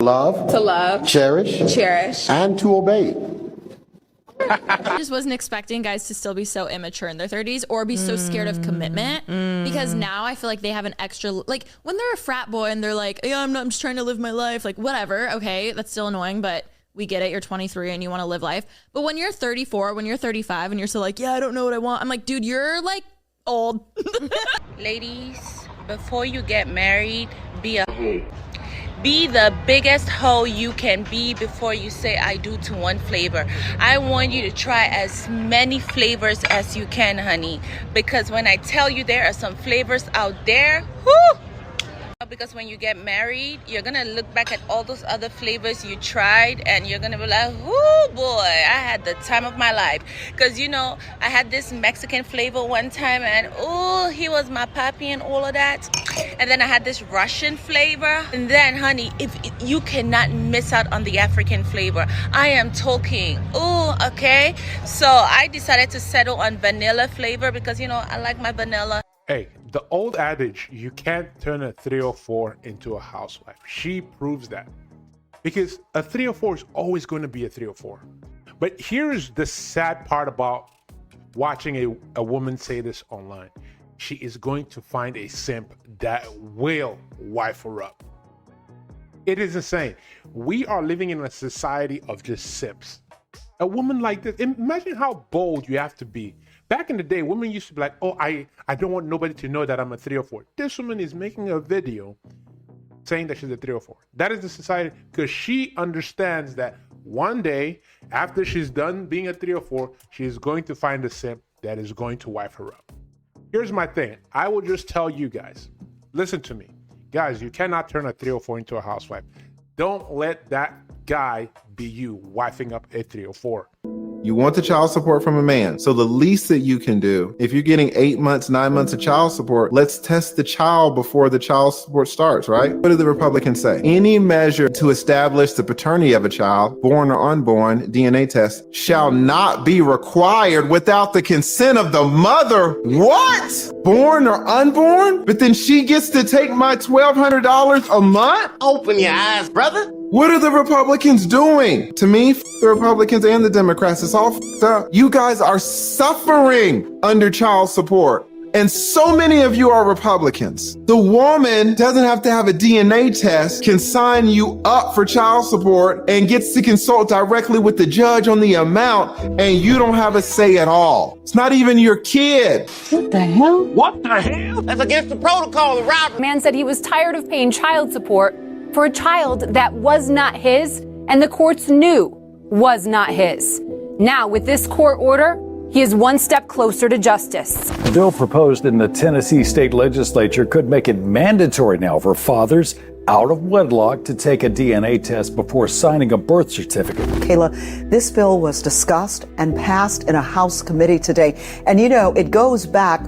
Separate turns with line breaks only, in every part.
love, cherish,
and to obey.
I just wasn't expecting guys to still be so immature in their 30s or be so scared of commitment, because now I feel like they have an extra, like when they're a frat boy and they're like, yeah, I'm just trying to live my life, like whatever, okay, that's still annoying, but we get it, you're 23 and you want to live life. But when you're 34, when you're 35 and you're still like, yeah, I don't know what I want, I'm like, dude, you're like old.
Ladies, before you get married, be the biggest hoe you can be before you say I do to one flavor. I want you to try as many flavors as you can, honey. Because when I tell you there are some flavors out there, whoo! Because when you get married, you're gonna look back at all those other flavors you tried and you're gonna be like, oh boy, I had the time of my life. Because, you know, I had this Mexican flavor one time and oh, he was my papi and all of that. And then I had this Russian flavor. And then, honey, if you cannot miss out on the African flavor. I am talking, oh, okay. So I decided to settle on vanilla flavor because, you know, I like my vanilla.
Hey, the old adage, you can't turn a 304 into a housewife. She proves that. Because a 304 is always going to be a 304. But here's the sad part about watching a woman say this online. She is going to find a simp that will wife her up. It is insane. We are living in a society of just simps. A woman like this, imagine how bold you have to be. Back in the day, women used to be like, oh, I don't want nobody to know that I'm a 304. This woman is making a video saying that she's a 304. That is the society, because she understands that one day, after she's done being a 304, she is going to find a simp that is going to wife her up. Here's my thing. I will just tell you guys, listen to me. Guys, you cannot turn a 304 into a housewife. Don't let that guy be you wifing up a 304.
You want the child support from a man. So the least that you can do, if you're getting 8 months, 9 months of child support, let's test the child before the child support starts, right? What do the Republicans say? Any measure to establish the paternity of a child, born or unborn, DNA test, shall not be required without the consent of the mother. What? Born or unborn? But then she gets to take my $1,200 a month?
Open your eyes, brother.
What are the Republicans doing? To me, the Republicans and the Democrats, it's all up. You guys are suffering under child support. And so many of you are Republicans. The woman doesn't have to have a DNA test, can sign you up for child support, and gets to consult directly with the judge on the amount, and you don't have a say at all. It's not even your kid.
What the hell? What the hell? That's against the protocol of robbery.
Man said he was tired of paying child support for a child that was not his, and the courts knew was not his. Now, with this court order, he is one step closer to justice.
A bill proposed in the Tennessee state legislature could make it mandatory now for fathers out of wedlock to take a DNA test before signing a birth certificate.
Kayla, this bill was discussed and passed in a House committee today. And you know, it goes back,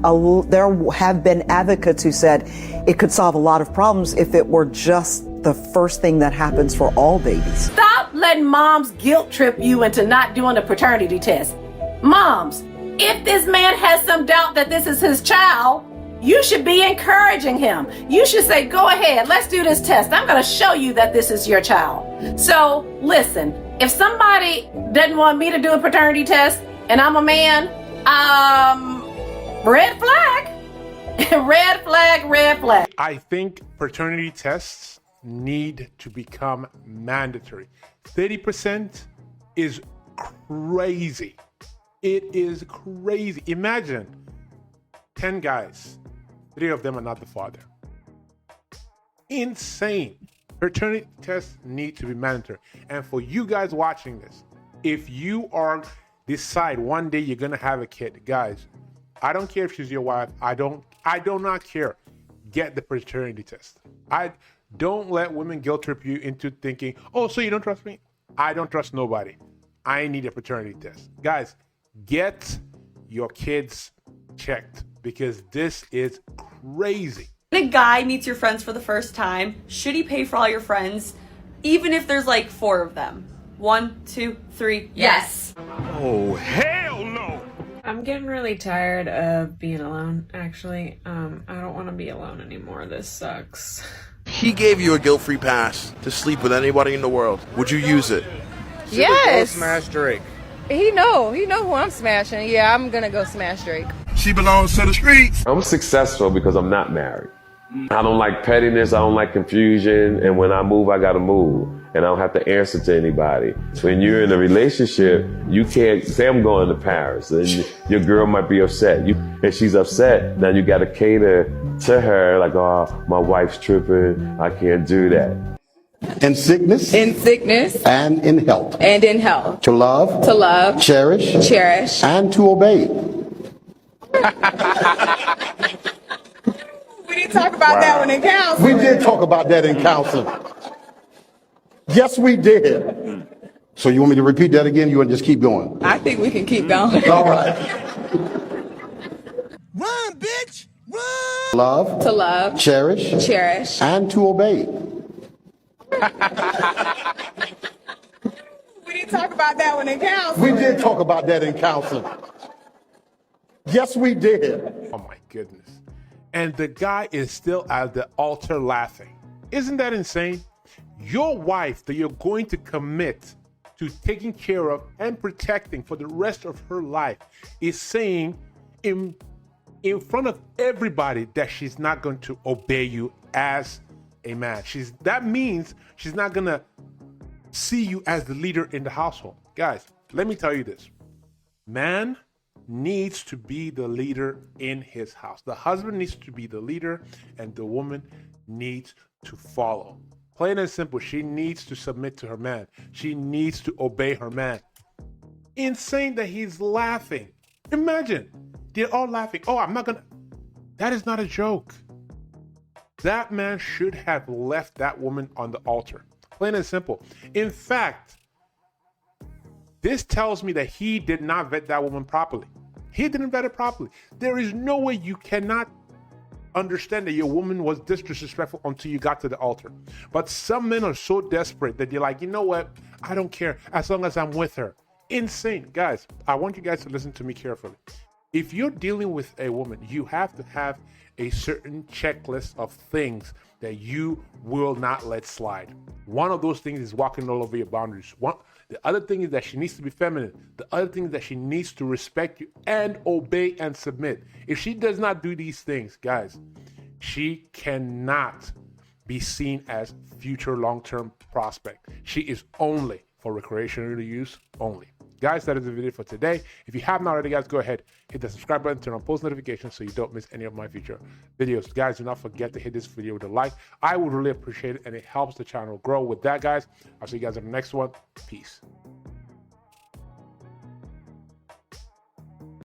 there have been advocates who said it could solve a lot of problems if it were just the first thing that happens for all babies.
Stop letting moms guilt trip you into not doing a paternity test. Moms, if this man has some doubt that this is his child, you should be encouraging him. You should say, go ahead, let's do this test. I'm going to show you that this is your child. So listen, if somebody doesn't want me to do a paternity test and I'm a man, red flag. Red flag, red flag.
I think paternity tests need to become mandatory. 30% is crazy. It is crazy. Imagine 10 guys, 3 of them are not the father. Insane. Paternity tests need to be mandatory. And for you guys watching this, if you decide one day you're gonna have a kid, guys, I don't care if she's your wife. I do not care. Get the paternity test. Don't let women guilt trip you into thinking, oh, so you don't trust me? I don't trust nobody. I need a paternity test. Guys, get your kids checked because this is crazy.
When a guy meets your friends for the first time, should he pay for all your friends, even if there's like 4 of them? 1, 2, 3, yes.
Oh, hell no!
I'm getting really tired of being alone, actually. I don't want to be alone anymore. This sucks.
he gave you a guilt-free pass to sleep with anybody in the world, would you use it?
Yes.
Smash Drake.
He know who I'm smashing. Yeah, I'm gonna go smash Drake.
She belongs to the streets.
I'm successful because I'm not married. I don't like pettiness. I don't like confusion. And when I move, I got to move. And I don't have to answer to anybody. So when you're in a relationship, you can't say I'm going to Paris. And your girl might be upset. And she's upset. Now you got to cater to her like, oh, my wife's tripping. I can't do that.
In sickness.
In sickness
And in health.
and in health.
To love.
To love,
Cherish.
cherish.
And to obey.
We didn't talk about that one in council.
We did talk about that in counseling. Yes, we did. So you want me to repeat that again? You want to just keep going?
I think we can keep going.
All right. Run, bitch! Run! Love.
To love,
Cherish.
cherish.
And to obey.
We didn't talk about that one in council.
We did talk about that in counseling. Yes, we did.
Oh my goodness. And the guy is still at the altar laughing. Isn't that insane? Your wife that you're going to commit to taking care of and protecting for the rest of her life is saying in front of everybody that she's not going to obey you as a man. That means she's not going to see you as the leader in the household. Guys, let me tell you this. Man needs to be the leader in his house. The husband needs to be the leader and the woman needs to follow. Plain and simple, she needs to submit to her man. She needs to obey her man. Insane that he's laughing. Imagine, they're all laughing. Oh, I'm not gonna. That is not a joke. That man should have left that woman on the altar. Plain and simple. In fact, this tells me that he did not vet that woman properly. He didn't vet it properly. There is no way you cannot understand that your woman was disrespectful until you got to the altar. But some men are so desperate that they're like, you know what? I don't care as long as I'm with her. Insane. Guys, I want you guys to listen to me carefully. If you're dealing with a woman, you have to have a certain checklist of things that you will not let slide. One of those things is walking all over your boundaries. The other thing is that she needs to be feminine. The other thing is that she needs to respect you and obey and submit. If she does not do these things, guys, she cannot be seen as future long-term prospect. She is only for recreational use only. Guys, that is the video for today. If you haven't already, guys, go ahead, hit the subscribe button, turn on post notifications so you don't miss any of my future videos. Guys, do not forget to hit this video with a like. I would really appreciate it, and it helps the channel grow. With that, guys, I'll see you guys in the next one. Peace.